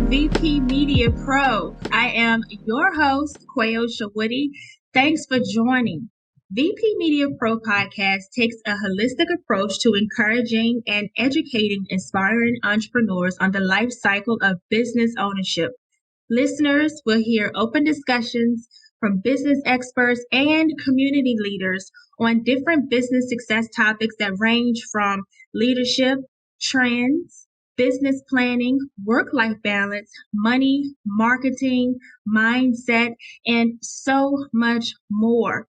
VP Media Pro. I am your host, Quayosha Woody. Thanks for joining. VP Media Pro podcast takes a holistic approach to encouraging and educating aspiring entrepreneurs on the life cycle of business ownership. Listeners will hear open discussions from business experts and community leaders on different business success topics that range from leadership, trends, business planning, work life balance, money, marketing, mindset, and so much more.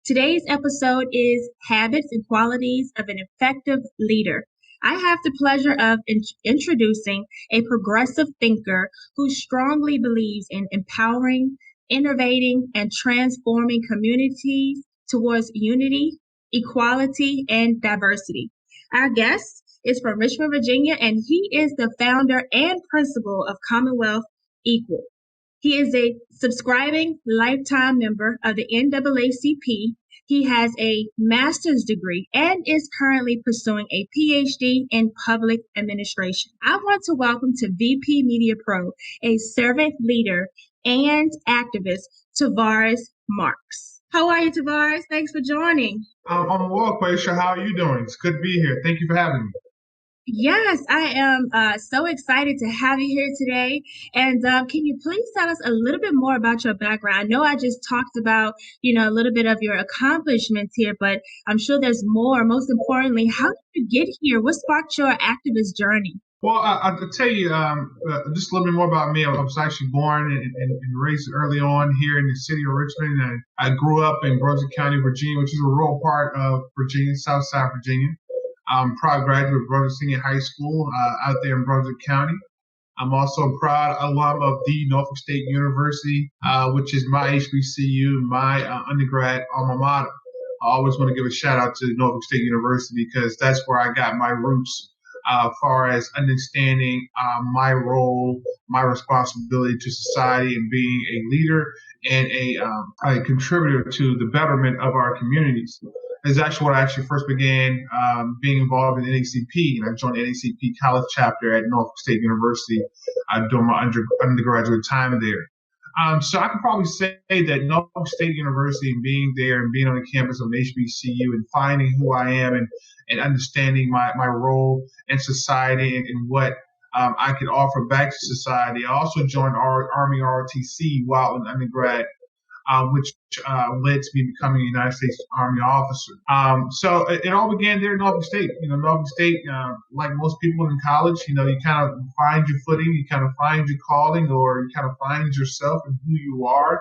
Today's episode is Habits and Qualities of an Effective Leader. I have the pleasure of introducing a progressive thinker who strongly believes in empowering, innovating, and transforming communities towards unity, equality, and diversity. Our guest is from Richmond, Virginia, and he is the founder and principal of Commonwealth Equal. He is a subscribing lifetime member of the NAACP. He has a master's degree and is currently pursuing a PhD in public administration. I want to welcome to VP Media Pro a servant leader and activist, Tavares Marks. How are you, Tavares? Thanks for joining. I'm well, Quaysha. How are you doing? It's good to be here. Thank you for having me. Yes, I am so excited to have you here today. And can you please tell us a little bit more about your background? I know I just talked about, a little bit of your accomplishments here, but I'm sure there's more. Most importantly, how did you get here? What sparked your activist journey? Well, I'll tell you just a little bit more about me. I was actually born and raised early on here in the city of Richmond. And I grew up in Brunswick County, Virginia, which is a rural part of Virginia, Southside Virginia. I'm a proud graduate of Brunswick Senior High School out there in Brunswick County. I'm also a proud alum of the Norfolk State University, which is my HBCU, my undergrad alma mater. I always want to give a shout out to Norfolk State University because that's where I got my roots as far as understanding my role, my responsibility to society and being a leader and a contributor to the betterment of our communities. Is actually what I actually first began being involved in NAACP, and I joined the NAACP college chapter at Norfolk State University during my undergraduate time there. So I can probably say that Norfolk State University and being there and being on the campus of an HBCU and finding who I am and understanding my role in society and what I could offer back to society. I also joined Army ROTC while in undergrad, which led to me becoming a United States Army officer. So it all began there in Norfolk State. Norfolk State, like most people in college, you kind of find your footing, you kind of find your calling, or you kind of find yourself and who you are.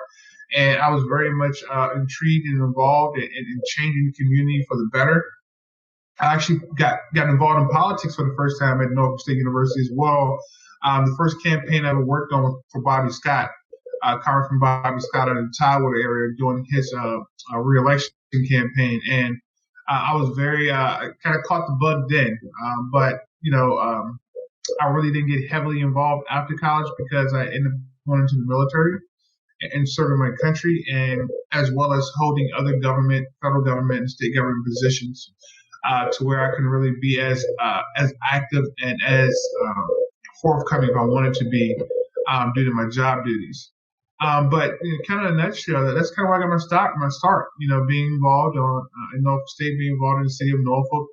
And I was very much intrigued and involved in changing the community for the better. I actually got involved in politics for the first time at Norfolk State University as well. The first campaign I ever worked on was for Bobby Scott. Coming from Bobby Scott in the Tidewater area doing his re-election campaign. And I was very kind of caught the bug then. But I really didn't get heavily involved after college because I ended up going into the military and serving my country, and as well as holding other government, federal government and state government positions to where I can really be as active and as forthcoming if I wanted to be due to my job duties. But kind of in a nutshell, that's kind of where I got my start. Being involved in Norfolk State, being involved in the city of Norfolk.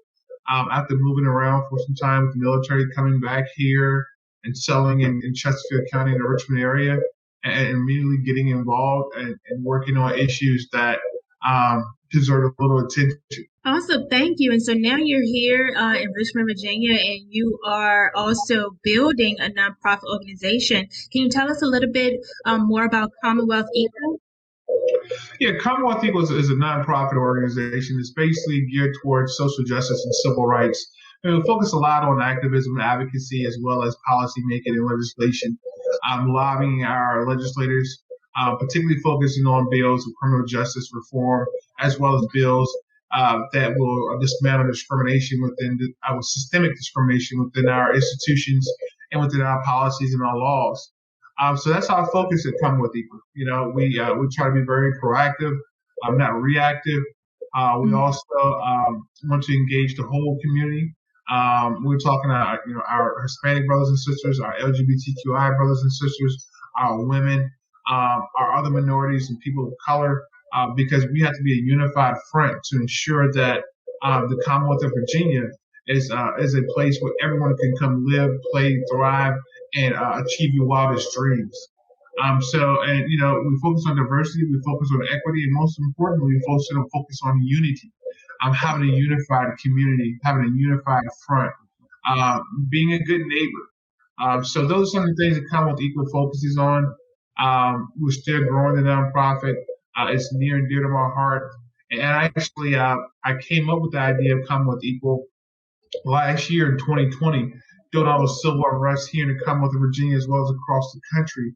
After moving around for some time with the military, coming back here and selling in Chesterfield County in the Richmond area, and immediately getting involved and working on issues that deserve a little attention. Awesome. Thank you. And so now you're here in Richmond, Virginia, and you are also building a nonprofit organization. Can you tell us a little bit more about Commonwealth Equal? Yeah, Commonwealth Equal is a nonprofit organization. It's basically geared towards social justice and civil rights. And we focus a lot on activism and advocacy as well as policy making and legislation, lobbying our legislators, particularly focusing on bills of criminal justice reform, as well as bills that will dismantle discrimination within our systemic discrimination within our institutions and within our policies and our laws. So that's our focus at Commonwealth Equal. We try to be very proactive, not reactive. We also want to engage the whole community. We're talking our Hispanic brothers and sisters, our LGBTQI brothers and sisters, our women, our other minorities and people of color, because we have to be a unified front to ensure that the Commonwealth of Virginia is a place where everyone can come live, play, thrive, and achieve your wildest dreams. We focus on diversity, we focus on equity, and most importantly, we focus on unity. Having a unified community, having a unified front, being a good neighbor. So those are some of the things that Commonwealth Equal focuses on. We're still growing the nonprofit. It's near and dear to my heart. And actually, I came up with the idea of Commonwealth Equal last year in 2020, during all the civil unrest here in the Commonwealth of Virginia as well as across the country,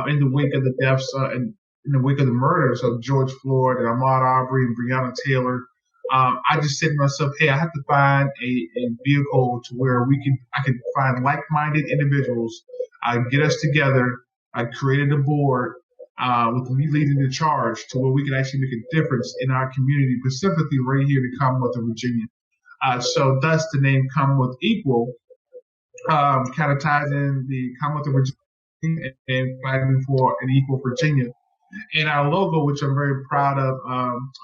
in the wake of the deaths and in the wake of the murders of George Floyd and Ahmaud Arbery and Breonna Taylor. I just said to myself, hey, I have to find a vehicle to where I can find like-minded individuals, get us together. I created a board with me leading the charge to where we can actually make a difference in our community, specifically right here in the Commonwealth of Virginia. So thus the name Commonwealth Equal kind of ties in the Commonwealth of Virginia and fighting for an equal Virginia. And our logo, which I'm very proud of,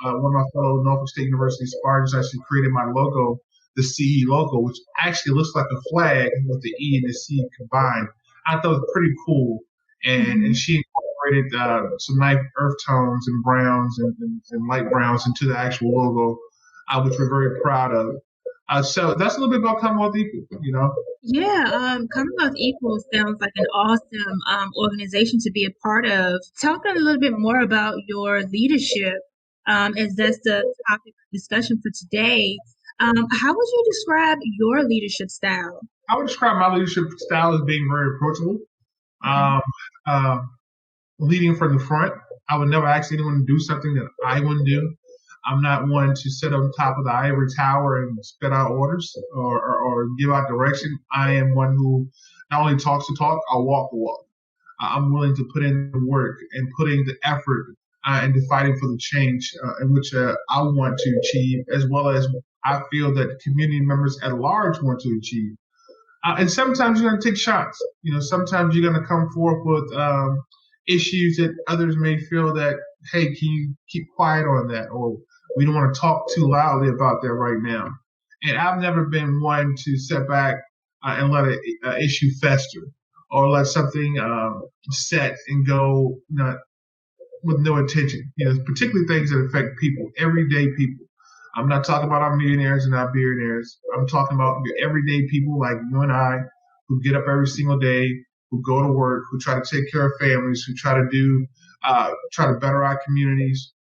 one of my fellow Norfolk State University Spartans actually created my logo, the CE logo, which actually looks like a flag with the E and the C combined. I thought it was pretty cool. And she incorporated some nice earth tones and browns and light browns into the actual logo, which we're very proud of. So that's a little bit about Commonwealth Equal, Yeah, Commonwealth Equal sounds like an awesome organization to be a part of. Talk a little bit more about your leadership, as that's the topic of discussion for today. How would you describe your leadership style? I would describe my leadership style as being very approachable, leading from the front. I would never ask anyone to do something that I wouldn't do. I'm not one to sit on top of the ivory tower and spit out orders or give out direction. I am one who not only talks the talk, I'll walk the walk. I'm willing to put in the work and putting the effort into fighting for the change in which I want to achieve, as well as I feel that community members at large want to achieve. And sometimes you're going to take shots. Sometimes you're going to come forth with issues that others may feel that, hey, can you keep quiet on that? Or we don't want to talk too loudly about that right now. And I've never been one to sit back and let an issue fester or let something set and go with no intention. Particularly things that affect people, everyday people. I'm not talking about our millionaires and our billionaires. I'm talking about your everyday people like you and I who get up every single day, who go to work, who try to take care of families, who try to better our communities,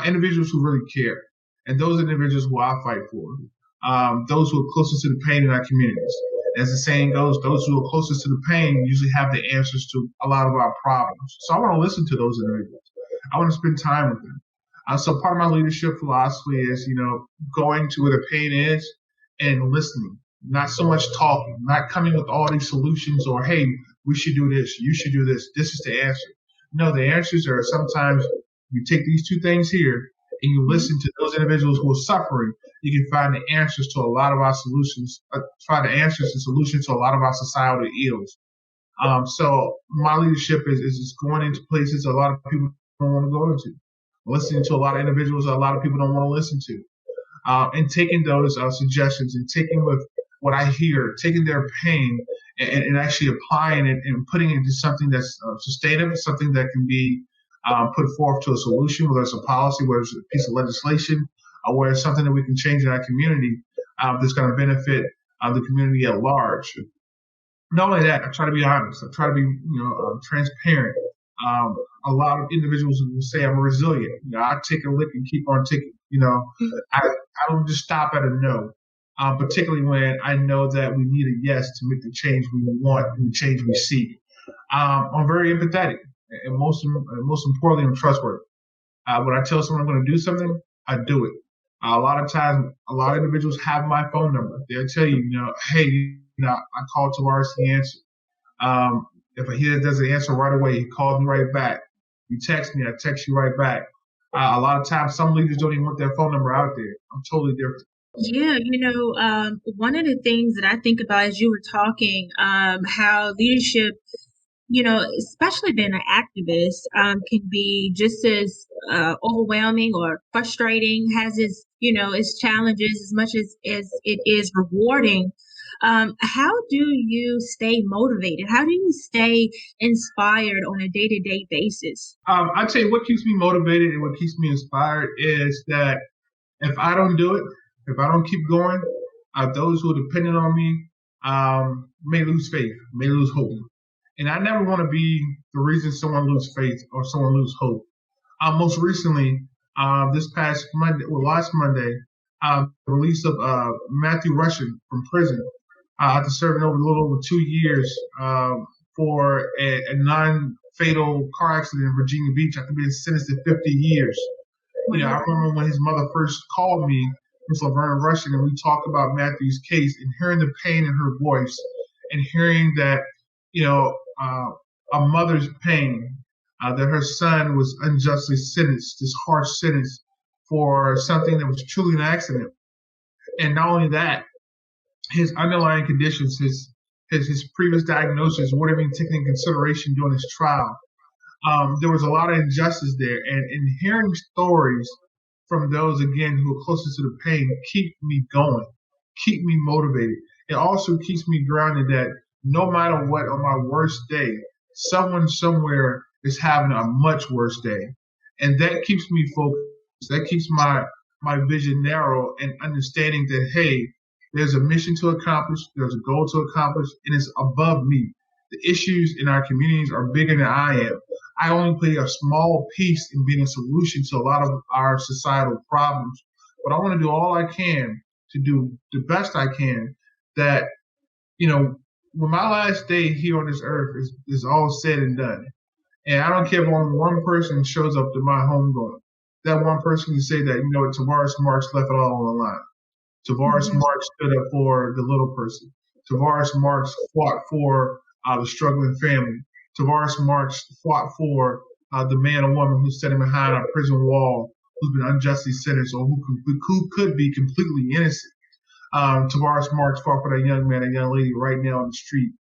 individuals who really care. And those individuals who I fight for, those who are closest to the pain in our communities. As the saying goes, those who are closest to the pain usually have the answers to a lot of our problems. So I want to listen to those individuals. I want to spend time with them. So part of my leadership philosophy is, going to where the pain is and listening, not so much talking, not coming with all these solutions or, hey, we should do this, you should do this, this is the answer. No, the answers are sometimes you take these two things here and you listen to those individuals who are suffering, you can find the answers to a lot of our solutions, find the answers and solutions to a lot of our societal ills. So my leadership is going into places a lot of people don't want to go into, listening to a lot of individuals a lot of people don't want to listen to, and taking those suggestions and taking with what I hear, taking their pain and actually applying it and putting it into something that's sustainable, something that can be put forth to a solution, whether it's a policy, whether it's a piece of legislation, or whether it's something that we can change in our community that's going to benefit the community at large. Not only that, I try to be honest. I try to be, transparent. A lot of individuals will say I'm resilient. I take a lick and keep on ticking. I don't just stop at a no. Particularly when I know that we need a yes to make the change we want and the change we seek. I'm very empathetic, and most importantly, I'm trustworthy. When I tell someone I'm going to do something, I do it. A lot of times, a lot of individuals have my phone number. They'll tell you, hey, I called Tavares, he answered. If he doesn't answer right away, he called me right back. You text me, I text you right back. A lot of times, some leaders don't even want their phone number out there. I'm totally different. Yeah, one of the things that I think about as you were talking, how leadership, especially being an activist, can be just as overwhelming or frustrating, has its challenges as much as it is rewarding. How do you stay motivated? How do you stay inspired on a day-to-day basis? I'd say what keeps me motivated and what keeps me inspired is that if I don't do it, if I don't keep going, those who are dependent on me may lose faith, may lose hope. And I never want to be the reason someone lose faith or someone lose hope. Most recently, this past Monday, well, last Monday, the release of Matthew Russian from prison after serving over a little over 2 years for a non-fatal car accident in Virginia Beach after being sentenced to 50 years. I remember when his mother first called me, Miss Laverne Rushing, and we talked about Matthew's case and hearing the pain in her voice and hearing that, you know, uh, a mother's pain, that her son was unjustly sentenced, this harsh sentence for something that was truly an accident. And not only that, his underlying conditions, his previous diagnosis would have been taken in consideration during his trial. There was a lot of injustice there, and hearing stories from those again who are closest to the pain keep me going, keep me motivated. It also keeps me grounded that no matter what, on my worst day, someone somewhere is having a much worse day, and that keeps me focused. That keeps my vision narrow and understanding that hey, there's a mission to accomplish, there's a goal to accomplish, and it's above me. The issues in our communities are bigger than I am. I only play a small piece in being a solution to a lot of our societal problems. But I want to do all I can to do the best I can that, when my last day here on this earth is all said and done, and I don't care if only one person shows up to my homegoing, that one person can say that, Tavares Marks left it all on the line. Tavares Marks stood up for the little person. Tavares Marks fought for the struggling family. Tavares Marks fought for the man or woman who's sitting behind a prison wall, who's been unjustly sentenced, or who could be completely innocent. Tavares Marks fought for that young man, a young lady right now on the street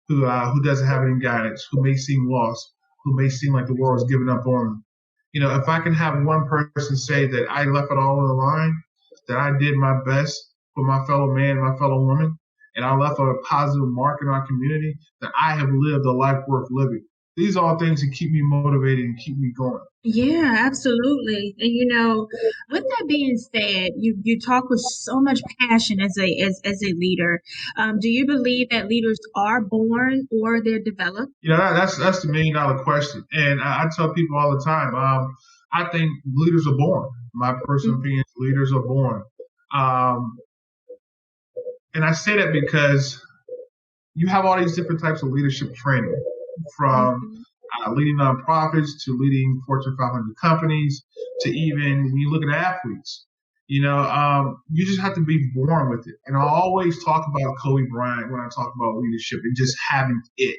who doesn't have any guidance, who may seem lost, who may seem like the world is giving up on them. If I can have one person say that I left it all on the line, that I did my best for my fellow man, my fellow woman, and I left a positive mark in our community, that I have lived a life worth living. These are all things that keep me motivated and keep me going. Yeah, absolutely. And with that being said, you talk with so much passion as a leader. Do you believe that leaders are born or they're developed? That's the $1 million question, and I tell people all the time. I think leaders are born. My personal opinion is leaders are born, um, and I say that because you have all these different types of leadership training, from leading nonprofits to leading Fortune 500 companies to even when you look at athletes. You just have to be born with it. And I always talk about Kobe Bryant when I talk about leadership and just having it.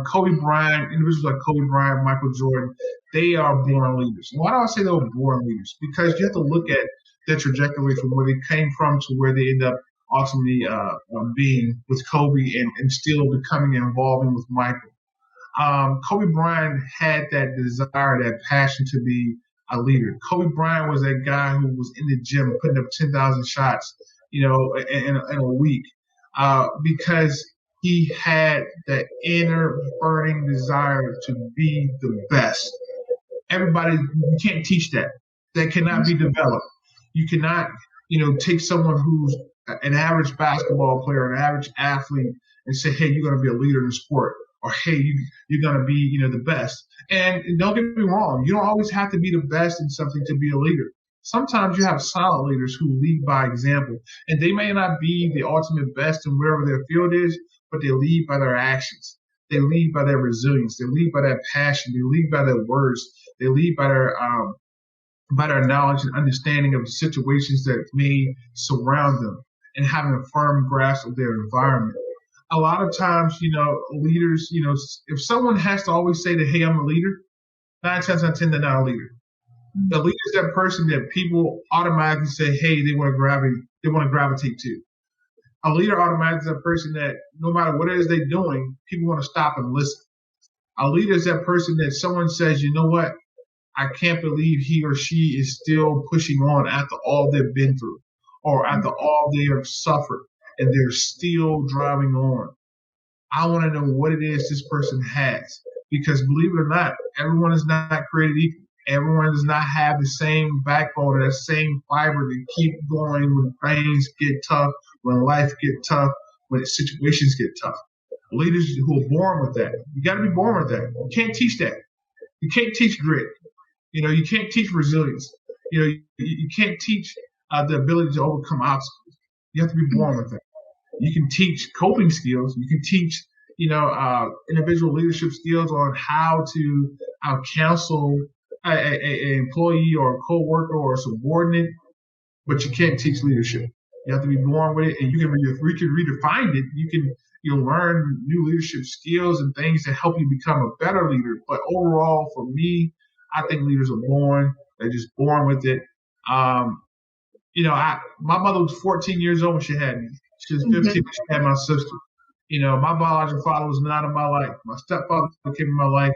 Kobe Bryant, individuals like Kobe Bryant, Michael Jordan, they are born leaders. Why do I say they were born leaders? Because you have to look at their trajectory from where they came from to where they end up ultimately being with Kobe and still becoming and involving with Michael. Kobe Bryant had that desire, that passion to be a leader. Kobe Bryant was that guy who was in the gym putting up 10,000 shots, in a week, because he had that inner burning desire to be the best. Everybody, you can't teach that. That cannot be developed. You cannot, take someone who's an average basketball player, an average athlete, and say, hey, you're going to be a leader in the sport, or hey, you're going to be, the best. And don't get me wrong, you don't always have to be the best in something to be a leader. Sometimes you have silent leaders who lead by example, and they may not be the ultimate best in wherever their field is, but they lead by their actions. They lead by their resilience. They lead by their passion. They lead by their words. They lead by their knowledge and understanding of the situations that may surround them and having a firm grasp of their environment. A lot of times, leaders, if someone has to always say that, hey, I'm a leader, 9 times out of 10, they're not a leader. The leader is that person that people automatically say, hey, they want to grab they want to gravitate to. A leader automatically is a person that no matter what it is they're doing, people want to stop and listen. A leader is that person that someone says, you know what, I can't believe he or she is still pushing on after all they've been through or after all they have suffered and they're still driving on. I want to know what it is this person has. Because believe it or not, everyone is not created equal. Everyone does not have the same backbone or the same fiber to keep going when things get tough, when life get tough, when situations get tough. Leaders who are born with that. You got to be born with that. You can't teach that. You can't teach grit. You can't teach resilience. You can't teach the ability to overcome obstacles. You have to be born with that. You can teach coping skills. You can teach, individual leadership skills on how to counsel an employee or a coworker or a subordinate, but you can't teach leadership. You have to be born with it, and you can redefine it. You'll learn new leadership skills and things to help you become a better leader. But overall, for me, I think leaders are born. They're just born with it. My mother was 14 years old when she had me. She was 15 when she had my sister. My biological father was not in my life. My stepfather came in my life.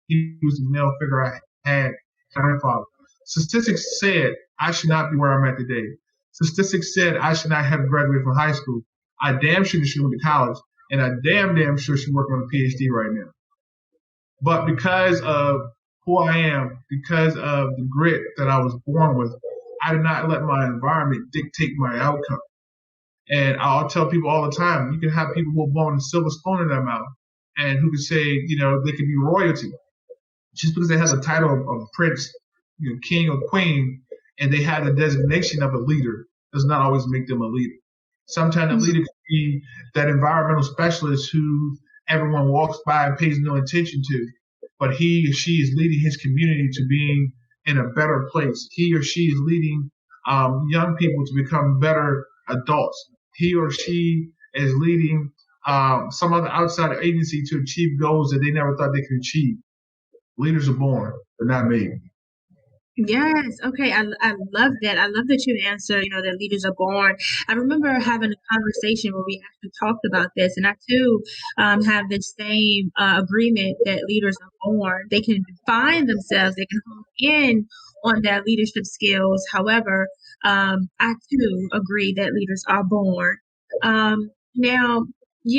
He was the male figure I had. Grandfather. Statistics said I should not be where I'm at today. Statistics said I should not have graduated from high school. I damn sure she went to college, and I damn sure she's working on a PhD right now. But because of who I am, because of the grit that I was born with, I did not let my environment dictate my outcome. And I'll tell people all the time, you can have people who are born with a silver spoon in their mouth and who can say, they can be royalty. Just because they have the title of prince, king or queen, and they have the designation of a leader does not always make them a leader. Sometimes a leader can be that environmental specialist who everyone walks by and pays no attention to, but he or she is leading his community to being in a better place. He or she is leading young people to become better adults. He or she is leading some other outside agency to achieve goals that they never thought they could achieve. Leaders are born, they're not made. Yes. Okay. I love that. I love that you answer, that leaders are born. I remember having a conversation where we actually talked about this, and I too have the same agreement that leaders are born. They can define themselves. They can hone in on their leadership skills. However, I too agree that leaders are born. Now,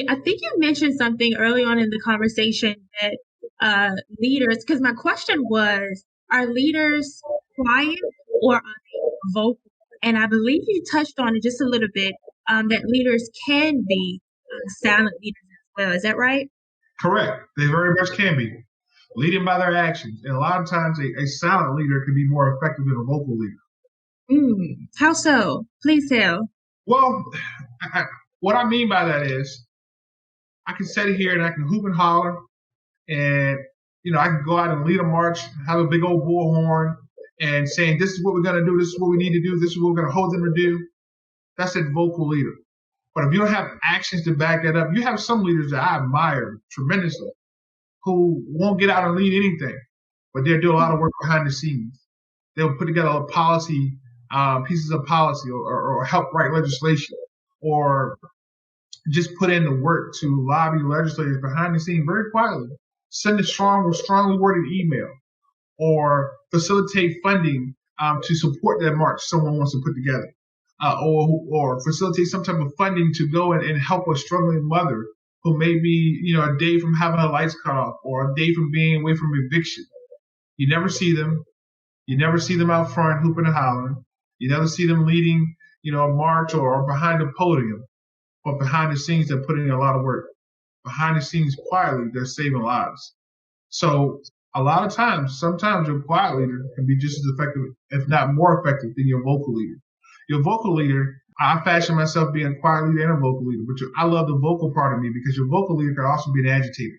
I think you mentioned something early on in the conversation that leaders, because my question was, are leaders quiet or are they vocal? And I believe you touched on it just a little bit, that leaders can be silent leaders as well. Is that right? Correct. They very much can be. Leading by their actions. And a lot of times a silent leader can be more effective than a vocal leader. How so? Please tell. Well, what I mean by that is I can sit here and I can hoop and holler and I can go out and lead a march, have a big old bullhorn, and saying, this is what we're going to do, this is what we need to do, this is what we're going to hold them to do. That's a vocal leader. But if you don't have actions to back that up, you have some leaders that I admire tremendously who won't get out and lead anything, but they'll do a lot of work behind the scenes. They'll put together a policy, pieces of policy, or help write legislation, or just put in the work to lobby legislators behind the scenes very quietly. Send a strongly worded email, or facilitate funding to support that march someone wants to put together, or facilitate some type of funding to go and help a struggling mother who may be a day from having her lights cut off or a day from being away from eviction. You never see them. You never see them out front hooping and hollering. You never see them leading a march or behind a podium. But behind the scenes, they're putting in a lot of work. Behind the scenes, quietly, they're saving lives. So a lot of times, sometimes your quiet leader can be just as effective, if not more effective, than your vocal leader. Your vocal leader, I fashion myself being a quiet leader and a vocal leader, but I love the vocal part of me because your vocal leader can also be an agitator.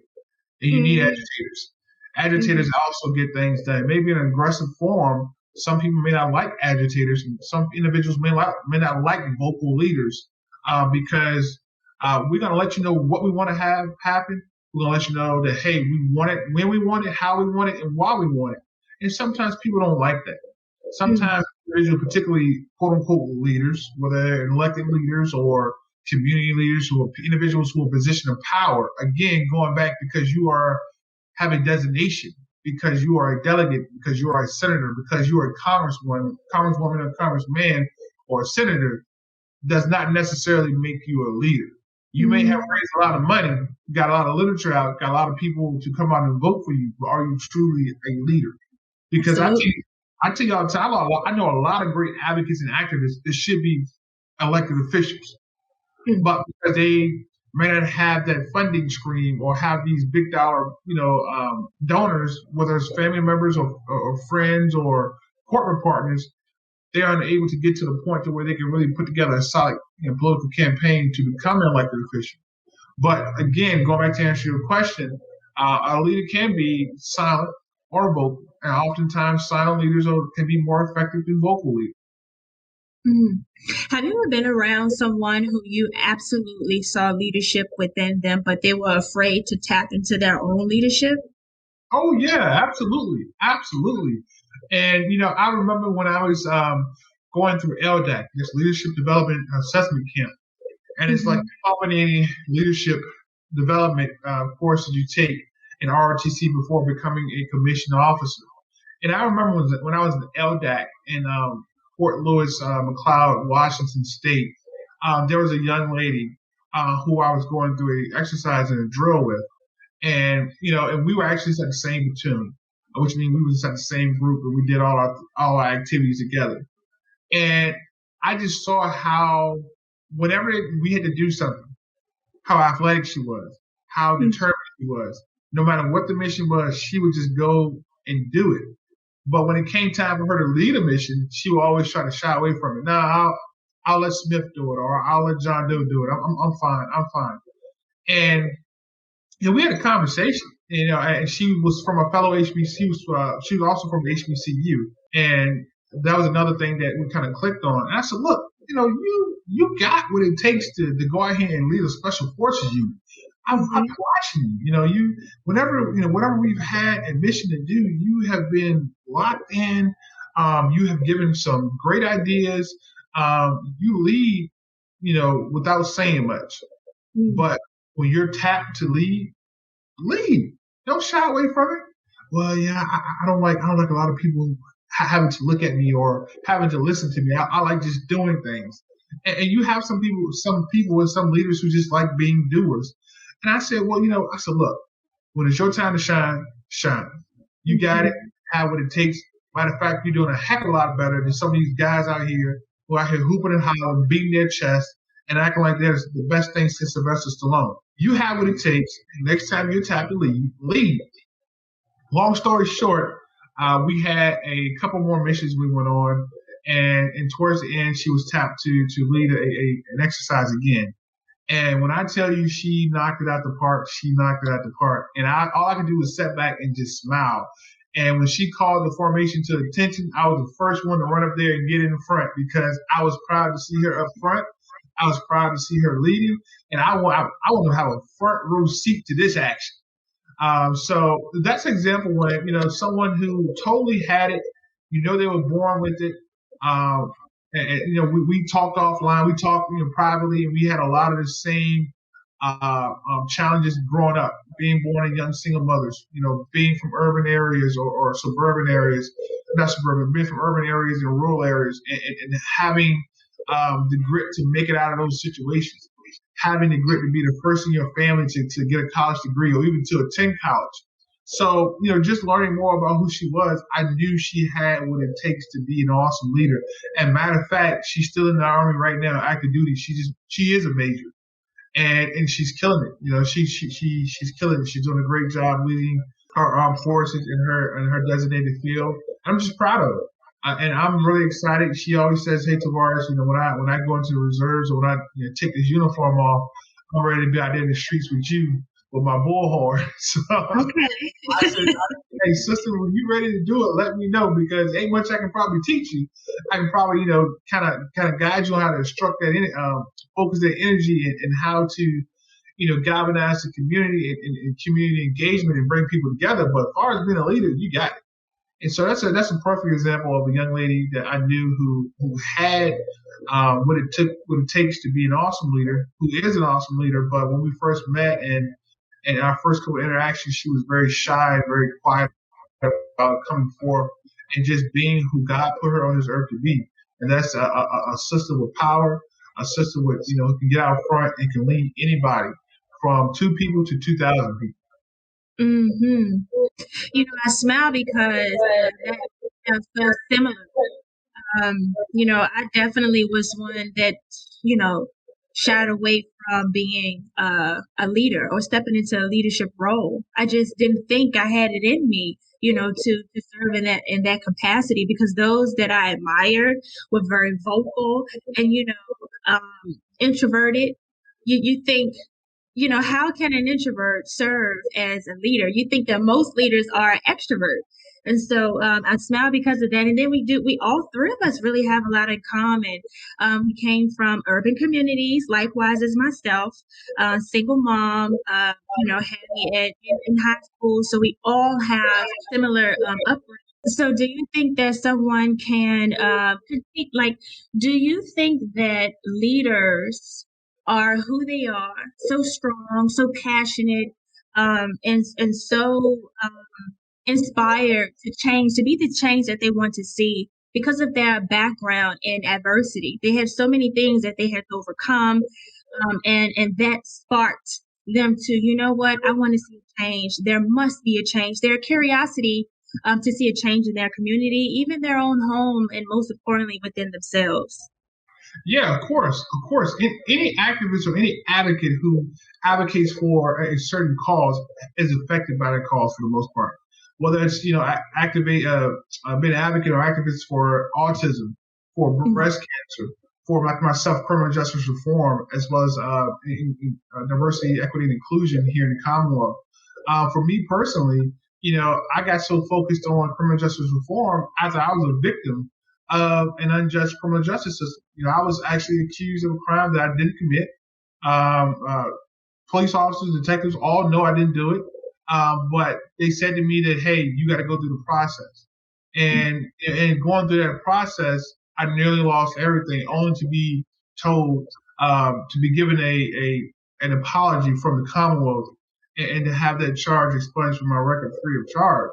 And you need agitators. Agitators also get things done. Maybe in an aggressive form, some people may not like agitators, and some individuals may not like vocal leaders because we're going to let you know what we want to have happen. We're going to let you know that, hey, we want it when we want it, how we want it, and why we want it. And sometimes people don't like that. Sometimes individuals, particularly quote unquote leaders, whether they're elected leaders or community leaders who are individuals who are in a position of power. Again, going back because you have a designation, because you are a delegate, because you are a senator, because you are a congresswoman or congressman or a senator, does not necessarily make you a leader. You may have raised a lot of money, got a lot of literature out, got a lot of people to come out and vote for you, but are you truly a leader? Because I tell you all the time, I know a lot of great advocates and activists that should be elected officials, but because they may not have that funding stream or have these big dollar, donors, whether it's family members or friends or corporate partners, they aren't able to get to the point to where they can really put together a solid political campaign to become an elected official. But again, going back to answer your question, a leader can be silent or vocal, and oftentimes silent leaders can be more effective than vocal leaders. Have you ever been around someone who you absolutely saw leadership within them, but they were afraid to tap into their own leadership? Oh yeah, absolutely, absolutely. And I remember when I was going through LDAC, this Leadership Development Assessment Camp, and it's like culminating leadership development courses you take in ROTC before becoming a commissioned officer. And I remember when I was in LDAC in Fort Lewis, McLeod, Washington State, there was a young lady who I was going through an exercise and a drill with. And we were actually at the same platoon, which means we was at the same group and we did all our activities together. And I just saw how whenever we had to do something, how athletic she was, how determined she was. No matter what the mission was, she would just go and do it. But when it came time for her to lead a mission, she would always try to shy away from it. No, I'll let Smith do it, or I'll let John Doe do it. I'm fine. I'm fine. And we had a conversation, and she was from a fellow HBCU. She was also from HBCU, and that was another thing that we kind of clicked on. And I said, look, you got what it takes to go ahead and lead a special forces unit. I've been watching you. Whatever we've had a mission to do, you have been locked in. You have given some great ideas. You lead, without saying much, but when you're tapped to lead. Don't shy away from it. Well, yeah, I don't like a lot of people having to look at me or having to listen to me. I like just doing things. And you have some people and some leaders who just like being doers. And I said, well, look, when it's your time to shine, shine. You got it. Have what it takes. Matter of fact, you're doing a heck of a lot better than some of these guys out here who are out here hooping and hollering, beating their chest, and acting like they're the best thing since Sylvester Stallone. You have what it takes. Next time you're tapped to lead. Long story short, we had a couple more missions we went on, and towards the end, she was tapped to lead an exercise again. And when I tell you she knocked it out the park, she knocked it out the park. And all I could do was sit back and just smile. And when she called the formation to attention, I was the first one to run up there and get in front because I was proud to see her up front. I was proud to see her leading, and I want to have a front row seat to this action. So that's an example when someone who totally had it, they were born with it. We talked offline, we talked privately, and we had a lot of the same challenges growing up, being born in young single mothers, being from urban areas or suburban areas, not suburban, being from urban areas and rural areas, and having the grit to make it out of those situations, having the grit to be the first in your family to get a college degree or even to attend college. So, just learning more about who she was, I knew she had what it takes to be an awesome leader. And matter of fact, she's still in the Army right now, active duty. She is a major, and she's killing it. She's killing it. She's doing a great job leading her armed forces in her designated field. I'm just proud of her. And I'm really excited. She always says, "Hey, Tavares, when I go into the reserves or when I take this uniform off, I'm ready to be out there in the streets with you with my bullhorn." So okay. I said, "Hey, sister, when you're ready to do it, let me know because ain't much I can probably teach you. I can probably kind of guide you on how to instruct that, focus that energy and how to." Galvanize the community and community engagement and bring people together. But as far as being a leader, you got it. And so that's a perfect example of a young lady that I knew who had what it takes to be an awesome leader, who is an awesome leader. But when we first met and our first couple of interactions, she was very shy, very quiet about coming forth and just being who God put her on this earth to be. And that's a sister with power, a sister with who can get out front and can lead anybody from 2 people to 2,000 people. Mm-hmm. I smile because that sounds so similar. I definitely was one that, shied away from being a leader or stepping into a leadership role. I just didn't think I had it in me, to serve in that capacity, because those that I admired were very vocal and, introverted. You think, how can an introvert serve as a leader? You think that most leaders are extroverts. And so I smile because of that. And then we all three of us really have a lot in common. We came from urban communities, likewise as myself, single mom, had me in high school. So we all have similar upbringing. So do you think that someone can, do you think that leaders are who they are, so strong, so passionate, and so inspired to be the change that they want to see because of their background in adversity? They had so many things that they had to overcome, and that sparked them to, what, I want to see a change. There must be a change. Their curiosity to see a change in their community, even their own home, and most importantly, within themselves. Yeah, of course, of course. Any activist or any advocate who advocates for a certain cause is affected by that cause for the most part. Whether it's activate being an advocate or activist for autism, for breast cancer, for like myself, criminal justice reform, as well as diversity, equity, and inclusion here in the Commonwealth. For me personally, I got so focused on criminal justice reform after I was a victim of an unjust criminal justice system. I was actually accused of a crime that I didn't commit. Police officers, detectives all know I didn't do it. But they said to me that, hey, you got to go through the process. And going through that process, I nearly lost everything, only to be told to be given an apology from the Commonwealth and to have that charge expunged from my record free of charge.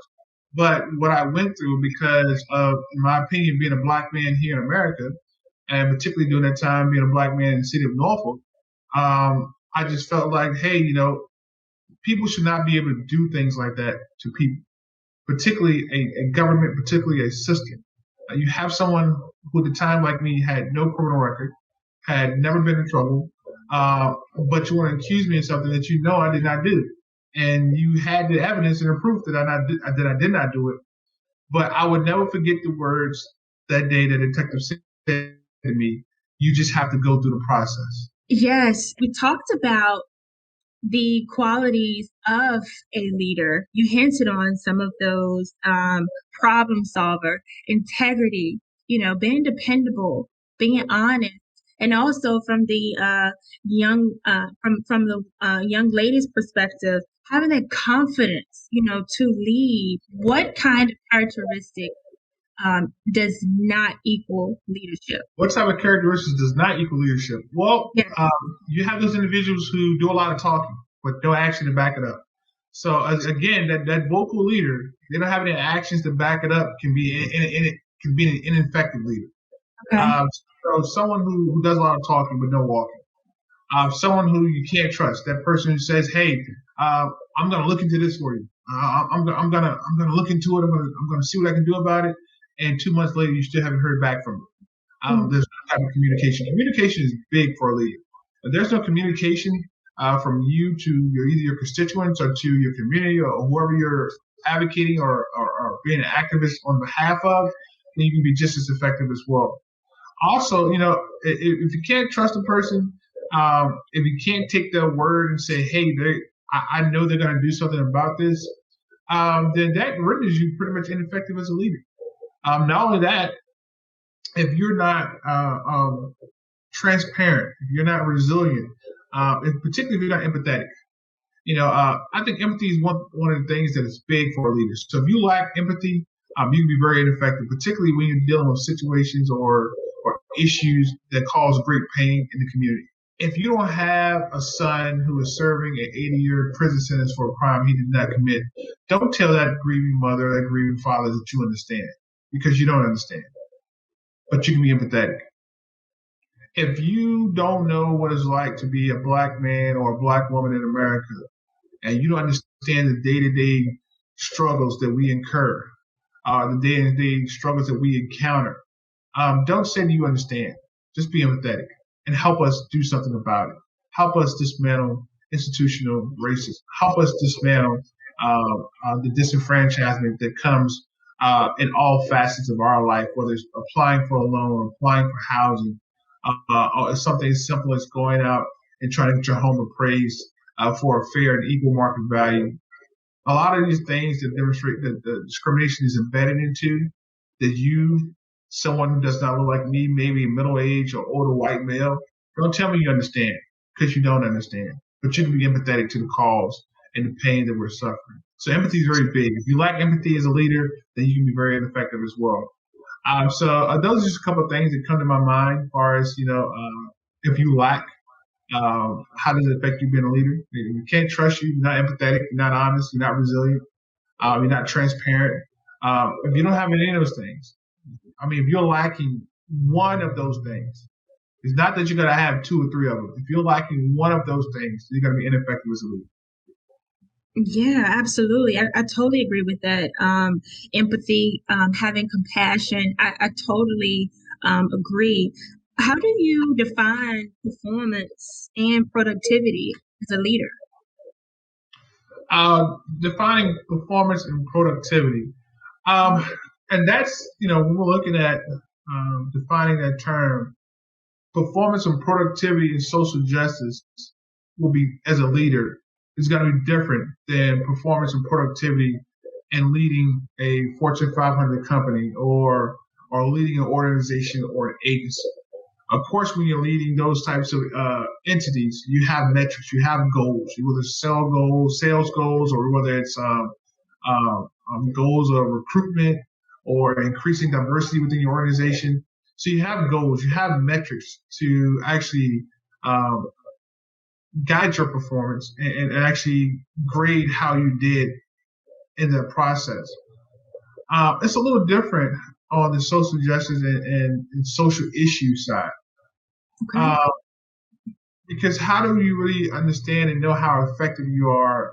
But what I went through, because of, in my opinion, being a black man here in America, and particularly during that time being a black man in the city of Norfolk, I just felt like, hey, people should not be able to do things like that to people, particularly a government, particularly a system. You have someone who at the time, like me, had no criminal record, had never been in trouble, but you want to accuse me of something that I did not do. And you had the evidence and the proof that I did not do it. But I would never forget the words that day that the detective said to me, you just have to go through the process. Yes, we talked about the qualities of a leader. You hinted on some of those: problem solver, integrity, being dependable, being honest, and also from the young lady's perspective, having that confidence, to lead. What kind of characteristic does not equal leadership? What type of characteristics does not equal leadership? Well, Yes. You have those individuals who do a lot of talking, but no action to back it up. So again, that vocal leader, they don't have any actions to back it up, can be an ineffective leader. Okay. So someone who does a lot of talking but no walking. Someone who you can't trust. That person who says, "Hey, I'm going to look into this for you. I'm going to look into it. I'm going to see what I can do about it." And 2 months later, you still haven't heard back from them. There's no type of communication. Communication is big for a leader. If there's no communication from you to either your constituents or to your community or whoever you're advocating or being an activist on behalf of, then you can be just as effective as well. Also, if you can't trust a person, if you can't take their word and say, hey, I know they're going to do something about this, then that renders you pretty much ineffective as a leader. Not only that, if you're not transparent, if you're not resilient, particularly if you're not empathetic, I think empathy is one of the things that is big for leaders. So if you lack empathy, you can be very ineffective, particularly when you're dealing with situations or issues that cause great pain in the community. If you don't have a son who is serving an 80-year prison sentence for a crime he did not commit, don't tell that grieving mother, that grieving father that you understand, because you don't understand. But you can be empathetic. If you don't know what it's like to be a black man or a black woman in America, and you don't understand the day-to-day struggles that we incur, the day-to-day struggles that we encounter, don't say that you understand. Just be empathetic and help us do something about it. Help us dismantle institutional racism. Help us dismantle the disenfranchisement that comes in all facets of our life, whether it's applying for a loan or applying for housing, or something as simple as going out and trying to get your home appraised for a fair and equal market value. A lot of these things that demonstrate that the discrimination is embedded into, that you, someone who does not look like me, maybe a middle-aged or older white male, don't tell me you understand, because you don't understand. But you can be empathetic to the cause and the pain that we're suffering. So empathy is very big. If you lack empathy as a leader, then you can be very ineffective as well. So those are just a couple of things that come to my mind as far as, if you lack, how does it affect you being a leader? We can't trust you. You're not empathetic. You're not honest. You're not resilient. You're not transparent. If you don't have any of those things, if you're lacking one of those things, it's not that you're going to have two or three of them. If you're lacking one of those things, you're going to be ineffective as a leader. Yeah, absolutely. I totally agree with that. Empathy, having compassion. I totally agree. How do you define performance and productivity as a leader? Defining performance and productivity. And that's, when we're looking at defining that term, performance and productivity and social justice will be, as a leader, is going to be different than performance and productivity and leading a Fortune 500 company or leading an organization or an agency. Of course, when you're leading those types of entities, you have metrics, you have goals, whether it's sales goals, or whether it's goals of recruitment or increasing diversity within your organization. So you have goals, you have metrics to actually guide your performance and actually grade how you did in the process. It's a little different on the social justice and social issue side. Okay. Because how do you really understand and know how effective you are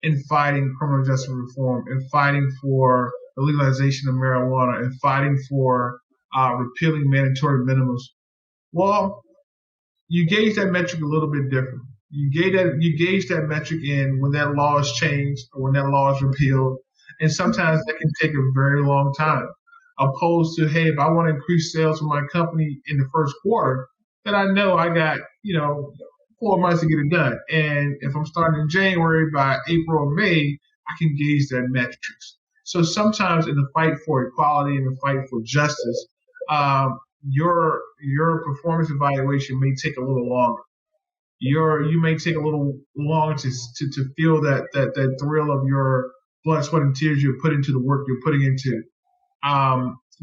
in fighting criminal justice reform, and fighting for the legalization of marijuana, and fighting for repealing mandatory minimums? Well, you gauge that metric a little bit different. You gauge that metric in when that law is changed or when that law is repealed, and sometimes that can take a very long time. Opposed to, hey, if I want to increase sales for my company in the first quarter, then I know I got 4 months to get it done. And if I'm starting in January, by April or May, I can gauge that metrics. So sometimes in the fight for equality and the fight for justice, your performance evaluation may take a little longer. You may take a little longer to feel that thrill of your blood, sweat, and tears you put into the work you're putting into.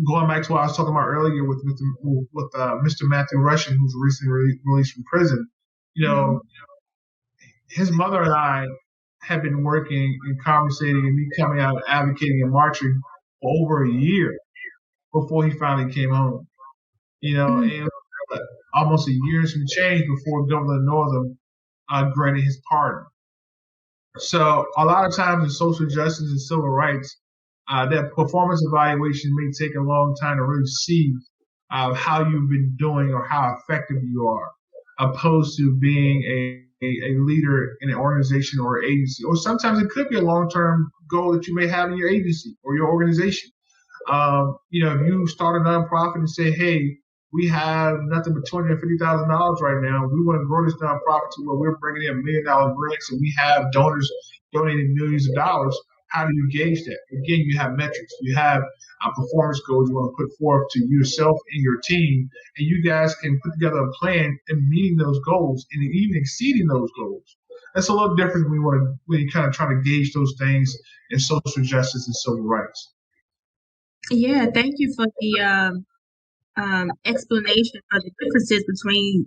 Going back to what I was talking about earlier with Mr. Matthew Russian, who's recently released from prison, his mother and I have been working and conversating and me coming out, advocating and marching for over a year before he finally came home. And almost a year and some change before Governor Northam granted his pardon. So a lot of times in social justice and civil rights, that performance evaluation may take a long time to really see how you've been doing or how effective you are, opposed to being a leader in an organization or an agency. Or sometimes it could be a long-term goal that you may have in your agency or your organization. If you start a nonprofit and say, hey, we have nothing but $250,000 right now. We want to grow this nonprofit to where we're bringing in $1 million grants and we have donors donating millions of dollars. How do you gauge that? Again, you have metrics. You have performance goals you want to put forth to yourself and your team, and you guys can put together a plan in meeting those goals and even exceeding those goals. That's a little different when you kind of try to gauge those things in social justice and civil rights. Yeah, thank you for the explanation of the differences between,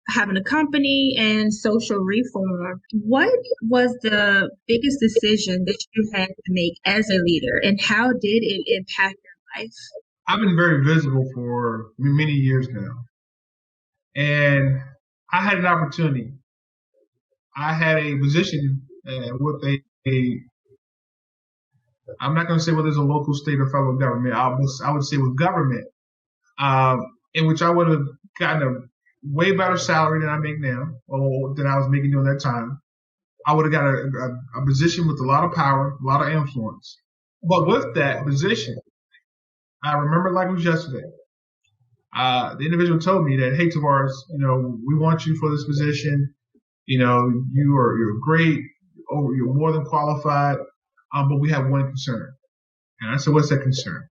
having a company and social reform. What was the biggest decision that you had to make as a leader, and how did it impact your life? I've been very visible for many years now, and I had an opportunity. I had a position with a I'm not going to say whether it's a local, state, or federal government. I would say with government, um, in which I would have gotten a way better salary than I make now, or than I was making during that time. I would have got a position with a lot of power, a lot of influence. But with that position, I remember like it was yesterday. The individual told me that, hey, Tavares, we want you for this position. You're great, you're more than qualified, but we have one concern. And I said, what's that concern?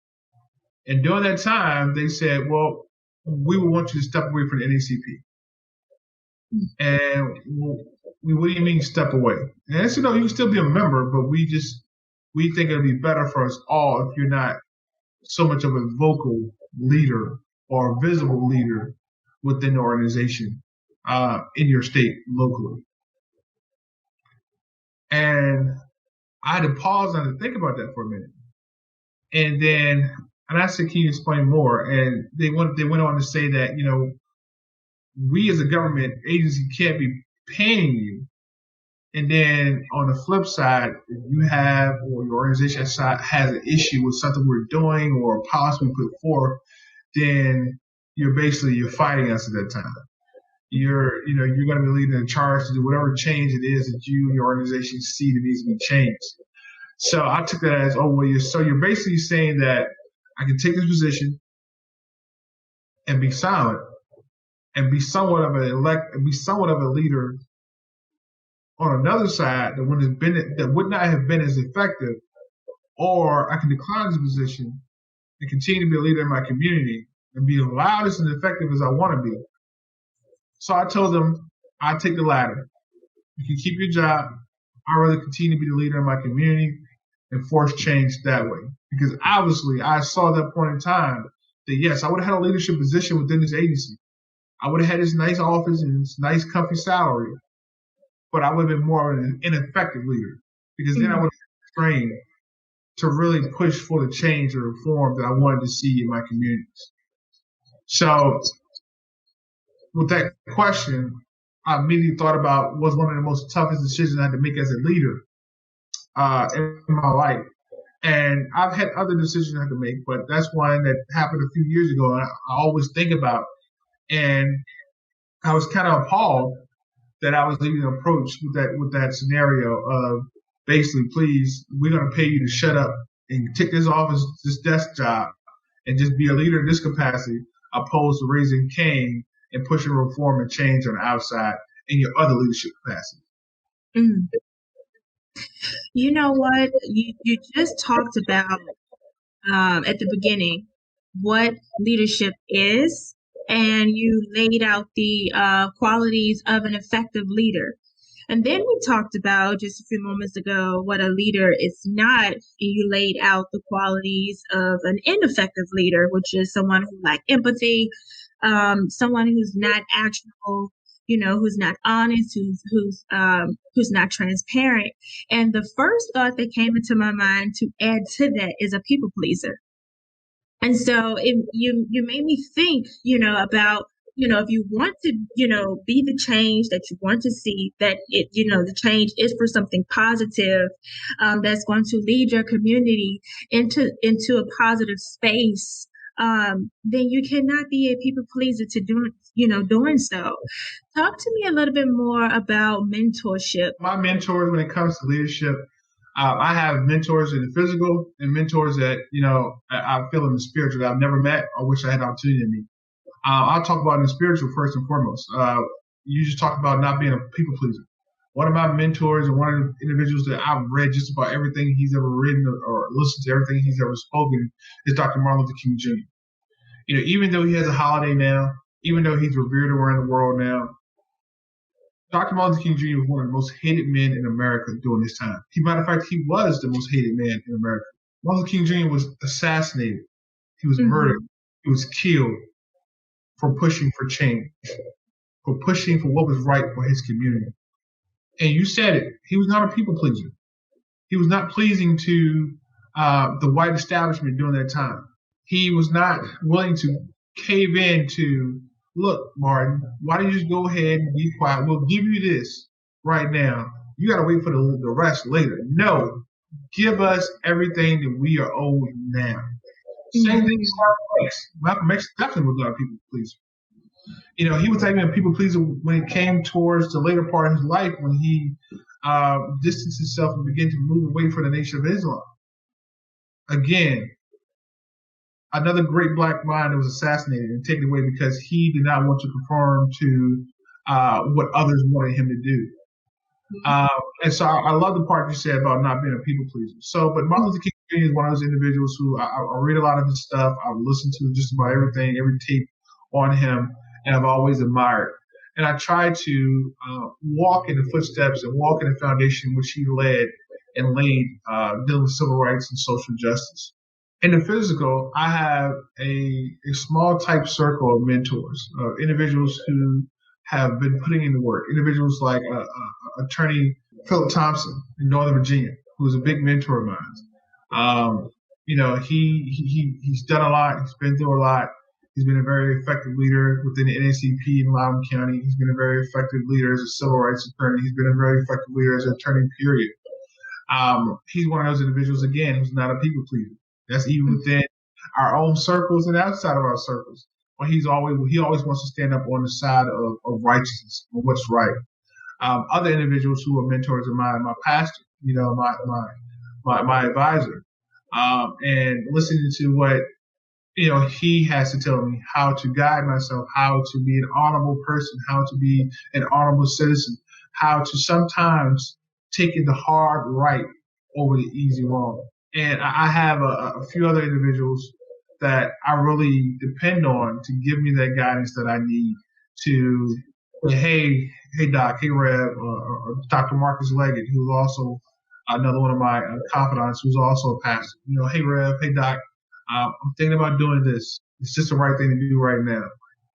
And during that time, they said, well, we would want you to step away from the NACP. And what do you mean step away? And I said, no, you can still be a member, but we think it'll be better for us all if you're not so much of a vocal leader or a visible leader within the organization in your state locally. And I had to pause and think about that for a minute. And I said, can you explain more? And they went on to say that, we as a government agency can't be paying you. And then on the flip side, if you have or your organization has an issue with something we're doing or a policy we put forth, then you're fighting us at that time. You're going to be leading the charge to do whatever change it is that you and your organization see that needs to be changed. So I took that as, oh, well, you're basically saying that I can take this position and be silent and be somewhat of a leader on another side that would not have been as effective, or I can decline this position and continue to be a leader in my community and be as loud as effective as I want to be. So I told them I'd take the latter. You can keep your job. I'd rather continue to be the leader in my community and force change that way. Because obviously I saw that point in time that yes, I would have had a leadership position within this agency. I would have had this nice office and this nice comfy salary, but I would have been more of an ineffective leader because then I would have been trained to really push for the change or reform that I wanted to see in my communities. So with that question, I immediately thought about was one of the most toughest decisions I had to make as a leader in my life. And I've had other decisions I had to make, but that's one that happened a few years ago, and I always think about. And I was kind of appalled that I was even approached with that scenario of basically, please, we're going to pay you to shut up and take this desk job, and just be a leader in this capacity, opposed to raising Cain and pushing reform and change on the outside in your other leadership capacity. Mm. You know what? You just talked about at the beginning what leadership is, and you laid out the qualities of an effective leader. And then we talked about just a few moments ago what a leader is not, and you laid out the qualities of an ineffective leader, which is someone who lacks empathy, someone who's not actionable, who's not honest, who's not transparent. And the first thought that came into my mind to add to that is a people pleaser. And so you made me think, about, if you want to, be the change that you want to see, that the change is for something positive, that's going to lead your community into a positive space, then you cannot be a people pleaser to doing so. Talk to me a little bit more about mentorship. My mentors when it comes to leadership, I have mentors in the physical and mentors that I feel in the spiritual that I've never met or wish I had the opportunity to meet. I'll talk about in the spiritual first and foremost. You just talk about not being a people pleaser. One of my mentors and one of the individuals that I've read just about everything he's ever written or listened to everything he's ever spoken is Dr. Martin Luther King Jr. Even though he has a holiday now, even though he's revered around the world now, Dr. Martin Luther King Jr. was one of the most hated men in America during this time. Matter of fact, he was the most hated man in America. Martin Luther King Jr. was assassinated. He was murdered. Mm-hmm. He was killed for pushing for change, for pushing for what was right for his community. And you said it. He was not a people pleaser. He was not pleasing to the white establishment during that time. He was not willing to cave in to, look, Martin, why don't you just go ahead and be quiet? We'll give you this right now. You got to wait for the rest later. No, give us everything that we are owed now. Same thing as Malcolm X. Malcolm X definitely was not a people pleaser. He was even a people pleaser when it came towards the later part of his life when he distanced himself and began to move away from the Nation of Islam. Again, another great black mind that was assassinated and taken away because he did not want to conform to what others wanted him to do. And so I love the part you said about not being a people pleaser. But Martin Luther King Jr. is one of those individuals who I read a lot of his stuff. I've listened to just about everything, every tape on him, and I've always admired. And I try to walk in the footsteps and walk in the foundation which he led and laid dealing with civil rights and social justice. In the physical, I have a small type circle of mentors, individuals who have been putting in the work. Individuals like attorney Philip Thompson in Northern Virginia, who is a big mentor of mine. He's done a lot. He's been through a lot. He's been a very effective leader within the NAACP in Loudoun County. He's been a very effective leader as a civil rights attorney. He's been a very effective leader as an attorney, period. He's one of those individuals, again, who's not a people pleaser. That's even within our own circles and outside of our circles. But he always wants to stand up on the side of righteousness, on what's right. Other individuals who are mentors of mine, my pastor, my advisor, and listening to what he has to tell me, how to guide myself, how to be an honorable person, how to be an honorable citizen, how to sometimes take the hard right over the easy wrong. And I have a few other individuals that I really depend on to give me that guidance that I need to say, hey, Doc, hey, Rev, or Dr. Marcus Leggett, who's also another one of my confidants, who's also a pastor. Hey, Rev, hey, Doc, I'm thinking about doing this. It's just the right thing to do right now.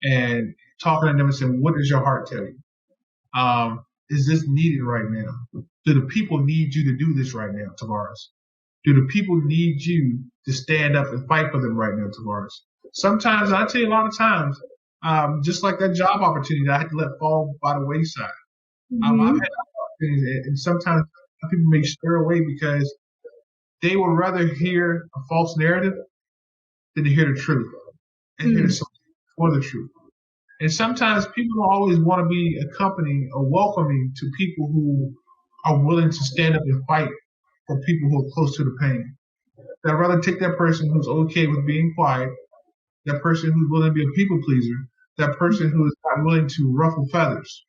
And talking to them and saying, what does your heart tell you? Is this needed right now? Do the people need you to do this right now, Tavares? Do the people need you to stand up and fight for them right now, Tavares? Sometimes, I tell you a lot of times, just like that job opportunity that I had to let fall by the wayside. I've had opportunities, and sometimes people may stir away because they would rather hear a false narrative than to hear the truth and hear the support for the truth. And sometimes people don't always want to be accompanying or welcoming to people who are willing to stand up and fight for people who are close to the pain. I'd rather take that person who's okay with being quiet, that person who's willing to be a people pleaser, that person who is not willing to ruffle feathers.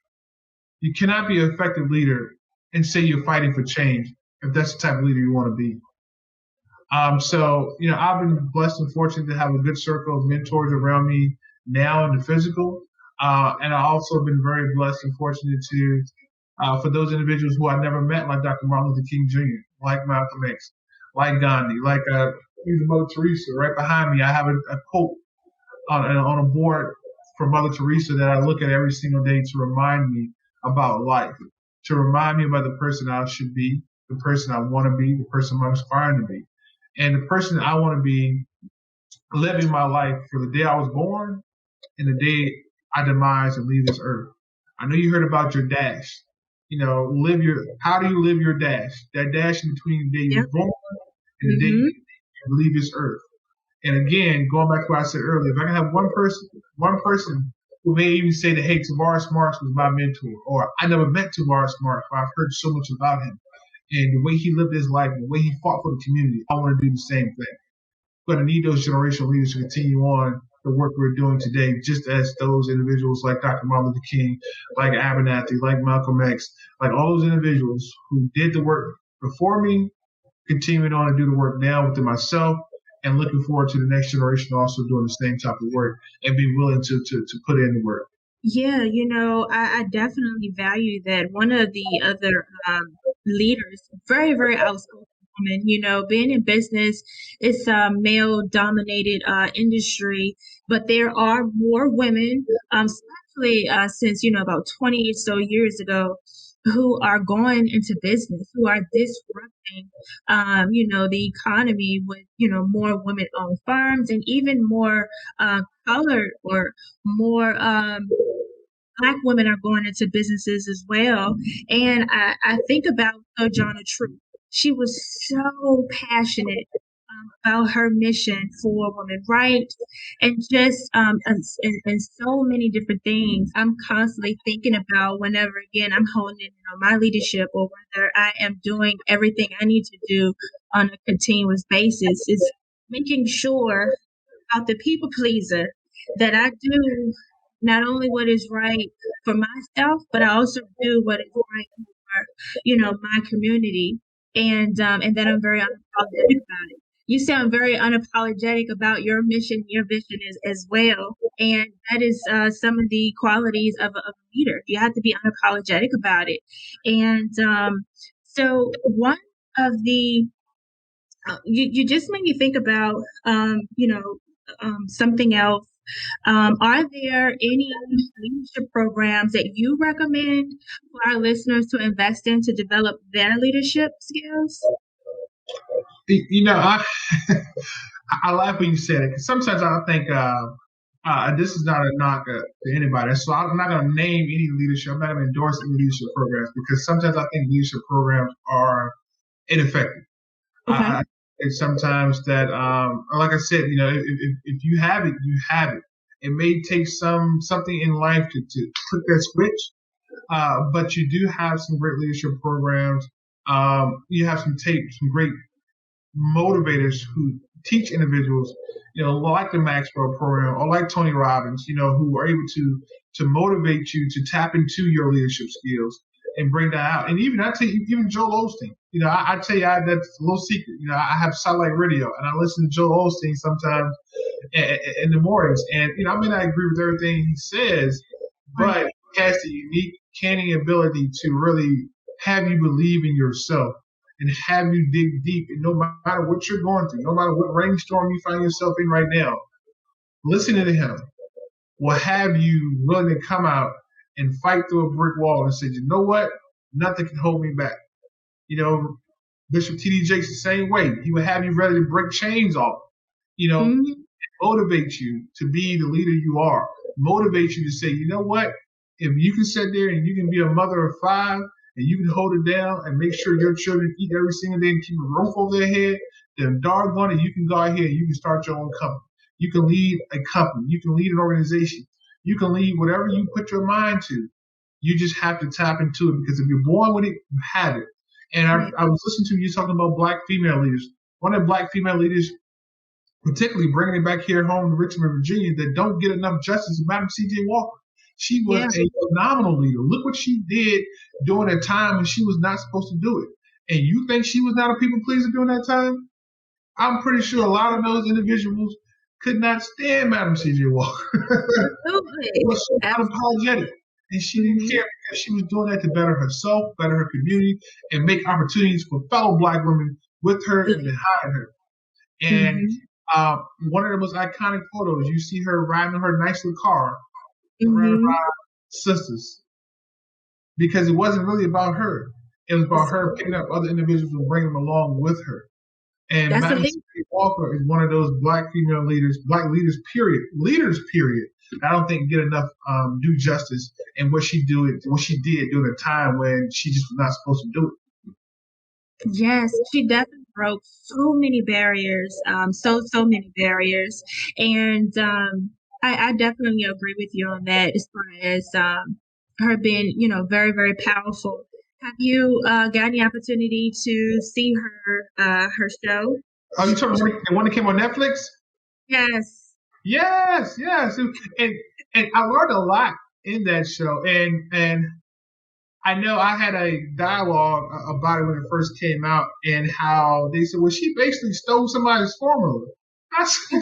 You cannot be an effective leader and say you're fighting for change if that's the type of leader you want to be. I've been blessed and fortunate to have a good circle of mentors around me now in the physical. And I've also been very blessed and fortunate to, for those individuals who I never met, like Dr. Martin Luther King Jr., like Malcolm X, like Gandhi, like Mother Teresa. Right behind me, I have a quote on a board from Mother Teresa that I look at every single day to remind me about life, to remind me about the person I should be, the person I want to be, the person I'm aspiring to be. And the person I want to be living my life for the day I was born and the day I demise and leave this earth. I know you heard about your dash. How do you live your dash? That dash in between the day you were born and the day you leave this earth. And again, going back to what I said earlier, if I can have one person who may even say that, hey, Tavares Marks was my mentor, or I never met Tavares Marks, but I've heard so much about him. And the way he lived his life, and the way he fought for the community, I want to do the same thing. We're going to need those generational leaders to continue on the work we're doing today, just as those individuals like Dr. Martin Luther King, like Abernathy, like Malcolm X, like all those individuals who did the work before me, continuing on to do the work now within myself, and looking forward to the next generation also doing the same type of work and be willing to put in the work. Yeah, I definitely value that. One of the other leaders, very, very outspoken woman. You know, being in business is a male dominated industry, but there are more women, especially since, about 20 or so years ago, who are going into business, who are disrupting, the economy with, more women owned firms and even more colored or more Black women are going into businesses as well. And I think about Sojourner Truth. She was so passionate about her mission for women's rights and just and so many different things. I'm constantly thinking about whenever, again, I'm honing in on my leadership or whether I am doing everything I need to do on a continuous basis is making sure out the people pleaser that I do not only what is right for myself, but I also do what is right for, my community. And that I'm very unapologetic about it. You sound very unapologetic about your mission, your vision as well. And that is some of the qualities of a leader. You have to be unapologetic about it. And so one of the you just made me think about something else. Are there any leadership programs that you recommend for our listeners to invest in to develop their leadership skills? I I like when you said it. 'Cause sometimes I think this is not a knock to anybody. So I'm not going to name any leadership. I'm not going to endorse any leadership programs because sometimes I think leadership programs are ineffective. Okay. I think sometimes that, like I said, if you have it, you have it. It may take something in life to click that switch, but you do have some great leadership programs. You have some great motivators who teach individuals, like the Maxwell program or like Tony Robbins, who are able to motivate you to tap into your leadership skills and bring that out. And even I tell you, even Joel Osteen, I tell you that's a little secret. I have satellite radio and I listen to Joel Osteen sometimes in the mornings. And I may not agree with everything he says, but he has the unique canny ability to really have you believe in yourself and have you dig deep. And no matter what you're going through, no matter what rainstorm you find yourself in right now, listening to him will have you willing to come out and fight through a brick wall and say, you know what? Nothing can hold me back. Bishop T.D. Jakes the same way. He will have you ready to break chains off, motivate you to be the leader you are, motivate you to say, you know what? If you can sit there and you can be a mother of 5 and you can hold it down and make sure your children eat every single day and keep a roof over their head, then doggone it, you can go out here and you can start your own company. You can lead a company. You can lead an organization. You can lead whatever you put your mind to. You just have to tap into it because if you're born with it, you have it. And I was listening to you talking about Black female leaders. One of the Black female leaders, particularly bringing it back here home to Richmond, Virginia, that don't get enough justice is Madam C.J. Walker. She was a phenomenal leader. Look what she did during a time when she was not supposed to do it. And you think she was not a people pleaser during that time? I'm pretty sure a lot of those individuals could not stand Madam C.J. Walker. She was so unapologetic. And she didn't care because she was doing that to better herself, better her community, and make opportunities for fellow Black women with her and behind her. And one of the most iconic photos, you see her riding her nice little car around her sisters. Because it wasn't really about her. It was about her picking up other individuals and bringing them along with her. And Madam C.J. Walker is one of those Black female leaders, Black leaders, period. I don't think get enough due justice in what she did during a time when she just was not supposed to do it. Yes, she definitely broke so many barriers, so many barriers, and I definitely agree with you on that as far as her being, very, very powerful. Have you got any opportunity to see her show? Oh, you talking about the one that came on Netflix? Yes. Yes. And I learned a lot in that show. And I know I had a dialogue about it when it first came out and how they said, well, she basically stole somebody's formula. I said,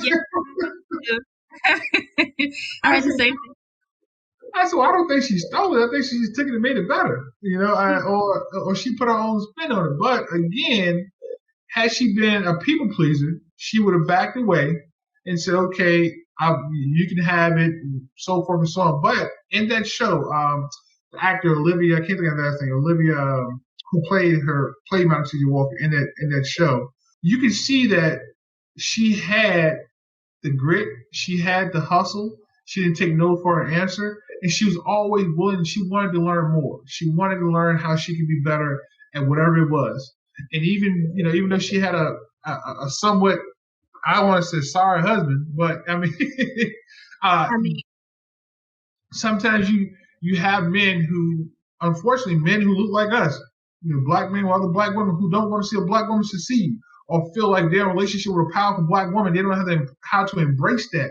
I heard the same thing. I said, well, I don't think she stole it. I think she just took it and made it better, or she put her own spin on it. But again, Had she been a people pleaser, she would have backed away and said, "Okay, you can have it," and so forth and so on. But in that show, the actor Olivia, I can't think of that thing, Olivia, who played Madam C.J. Walker in that show, you can see that she had the grit, she had the hustle. She didn't take no for an answer, and she was always willing. She wanted to learn more. She wanted to learn how she could be better at whatever it was. And even even though she had a somewhat, I don't want to say sorry husband, but I mean, uh, I mean, sometimes you have men who, unfortunately, men who look like us, black men or other black women who don't want to see a black woman succeed or feel like they're in a relationship with a powerful black woman. They don't know how to embrace that.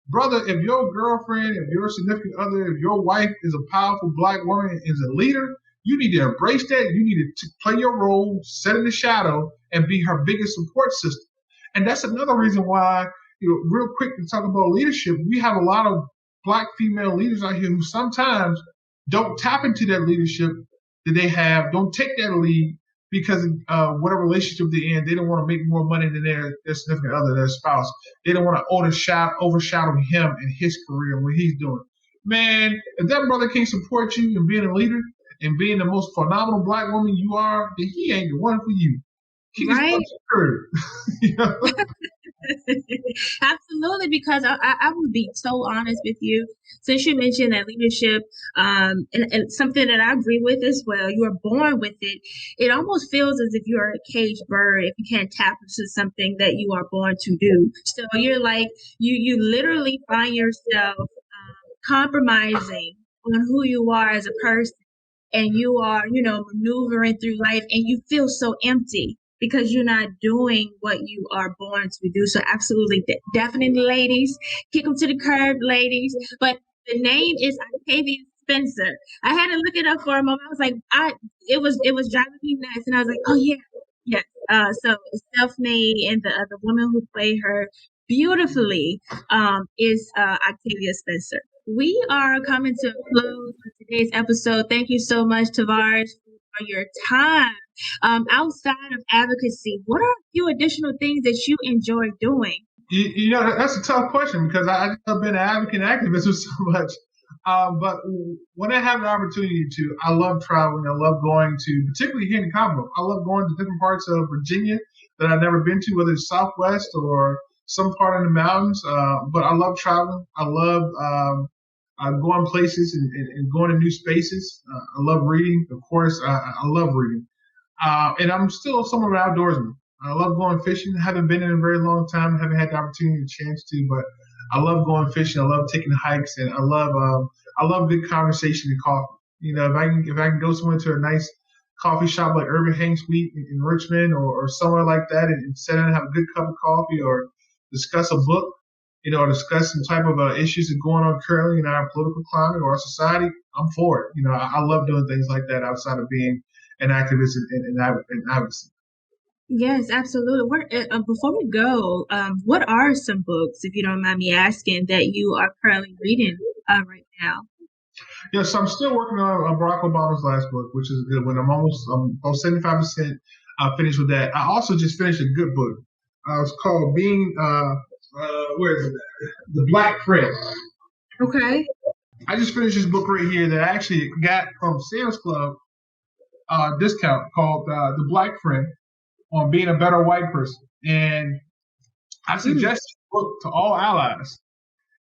Brother, if your girlfriend, if your significant other, if your wife is a powerful black woman, is a leader, you need to embrace that. You need to play your role, sit in the shadow, and be her biggest support system. And that's another reason why, real quick to talk about leadership, we have a lot of black female leaders out here who sometimes don't tap into that leadership that they have, don't take that lead because whatever relationship they're in, they don't want to make more money than their significant other, their spouse. They don't want to overshadow him and his career and what he's doing. Man, if that brother can't support you in being a leader and being the most phenomenal black woman you are, then he ain't the one for you. He just right? wants her. You know? Absolutely, because I will be so honest with you. Since you mentioned that leadership, and something that I agree with as well, you are born with it. It almost feels as if you're a caged bird if you can't tap into something that you are born to do. So you're like, you literally find yourself compromising on who you are as a person, and you are, maneuvering through life, and you feel so empty because you're not doing what you are born to do. So absolutely, definitely, ladies, kick them to the curb, ladies. But the name is Octavia Spencer. I had to look it up for a moment. I was like, it was driving me nuts, and I was like, oh yeah, yes. So self-made, and the woman who played her beautifully is Octavia Spencer. We are coming to a close of today's episode. Thank you so much, Tavares, for your time. Outside of advocacy, what are a few additional things that you enjoy doing? That's a tough question because I've been an advocate and activist for so much. But when I have an opportunity to, I love traveling. I love going to, particularly here in the Commonwealth, I love going to different parts of Virginia that I've never been to, whether it's Southwest or some part in the mountains. But I love traveling. I love going places and going to new spaces. I love reading. Of course, I love reading. And I'm still somewhat of an outdoorsman. I love going fishing. I haven't been in a very long time. I haven't had the opportunity, the chance to, but I love going fishing. I love taking hikes, and I love good conversation and coffee. If I can go somewhere to a nice coffee shop like Urban Hang Suite in Richmond or somewhere like that, and sit down and have a good cup of coffee or discuss a book, or discuss some type of issues that are going on currently in our political climate or our society, I'm for it. I love doing things like that outside of being an activist and advocacy. Yes, absolutely. Before we go, what are some books, if you don't mind me asking, that you are currently reading right now? Yeah, so I'm still working on Barack Obama's last book, which is a good one. I'm about 75% finished with that. I also just finished a good book. It's called where is it? The Black Friend. Okay. I just finished this book right here that I actually got from Sam's Club discount called The Black Friend on being a better white person. And I suggest this book to all allies.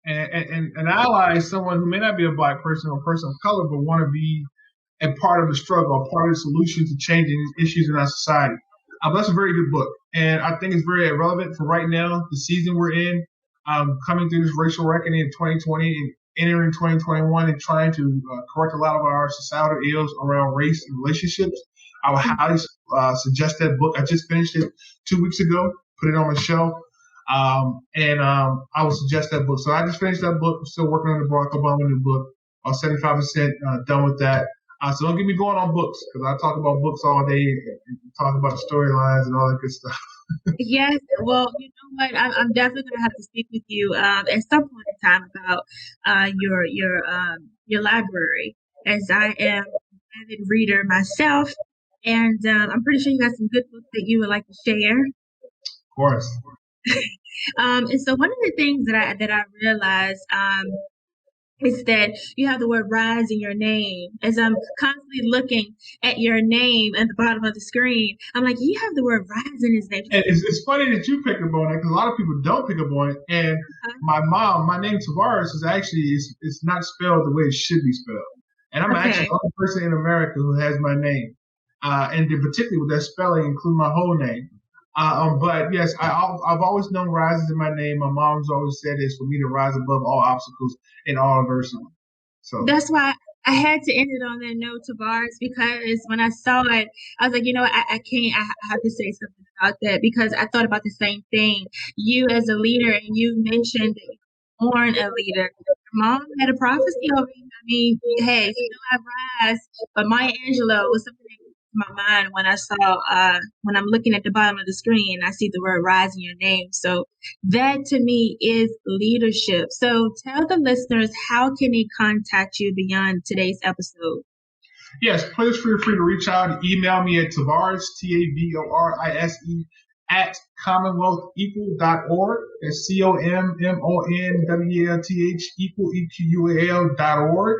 And an ally is someone who may not be a black person or a person of color, but want to be a part of the struggle, a part of the solution to changing issues in our society. That's a very good book. And I think it's very relevant for right now, the season we're in, coming through this racial reckoning in 2020 and entering 2021 and trying to correct a lot of our societal ills around race and relationships. I would highly suggest that book. I just finished it 2 weeks ago, put it on my shelf. I would suggest that book. So I just finished that book. I'm still working on the Barack Obama new book. I'm 75% done with that. So don't get me going on books because I talk about books all day and talk about the storylines and all that good stuff. Yes, well, you know what? I'm definitely gonna have to speak with you at some point in time about your library, as I am an avid reader myself, and I'm pretty sure you got some good books that you would like to share. Of course. And so one of the things that I realized is that you have the word rise in your name. As I'm constantly looking at your name at the bottom of the screen, I'm like, you have the word rise in his name. And it's funny that you pick up on it because a lot of people don't pick up on it. And my name Tavares is actually it's not spelled the way it should be spelled. And I'm actually the only person in America who has my name, and particularly with that spelling, include my whole name. But yes, I've always known rises in my name. My mom's always said it's for me to rise above all obstacles in all adversity. So that's why I had to end it on that note, Tavares, because when I saw it, I was like, I can't, I have to say something about that because I thought about the same thing. You as a leader, and you mentioned that you were born a leader. Your mom had a prophecy over you. I mean, hey, still have rise, but Maya Angelou was something that came to my mind when I saw, when I'm looking at the bottom of the screen, I see the word rise in your name. So that to me is leadership. So tell the listeners, how can they contact you beyond today's episode? Yes, please feel free to reach out and email me at Tavares, Tavorise, at CommonwealthEqual.org. That's COMMONWELTH equal.org.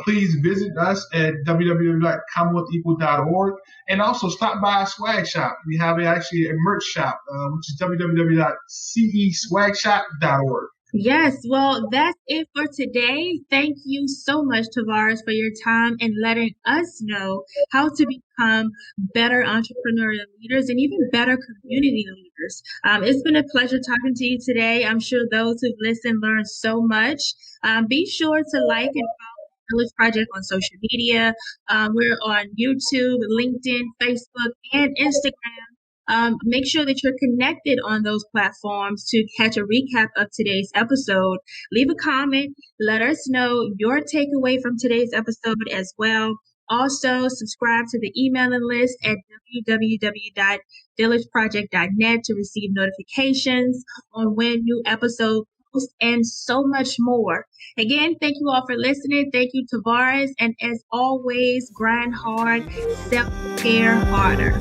Please visit us at www.commonwealthequal.org. And also stop by our swag shop. We have actually a merch shop, which is www.ceswagshop.org. Yes, well, that's it for today. Thank you so much, Tavares, for your time and letting us know how to become better entrepreneurial leaders and even better community leaders. It's been a pleasure talking to you today. I'm sure those who've listened learned so much. Be sure to like and follow Village Project on social media. We're on YouTube, LinkedIn, Facebook, and Instagram. Make sure that you're connected on those platforms to catch a recap of today's episode. Leave a comment. Let us know your takeaway from today's episode as well. Also, subscribe to the emailing list at www.villageproject.net to receive notifications on when new episodes post and so much more. Again, thank you all for listening. Thank you, Tavares. And as always, grind hard, self-care harder.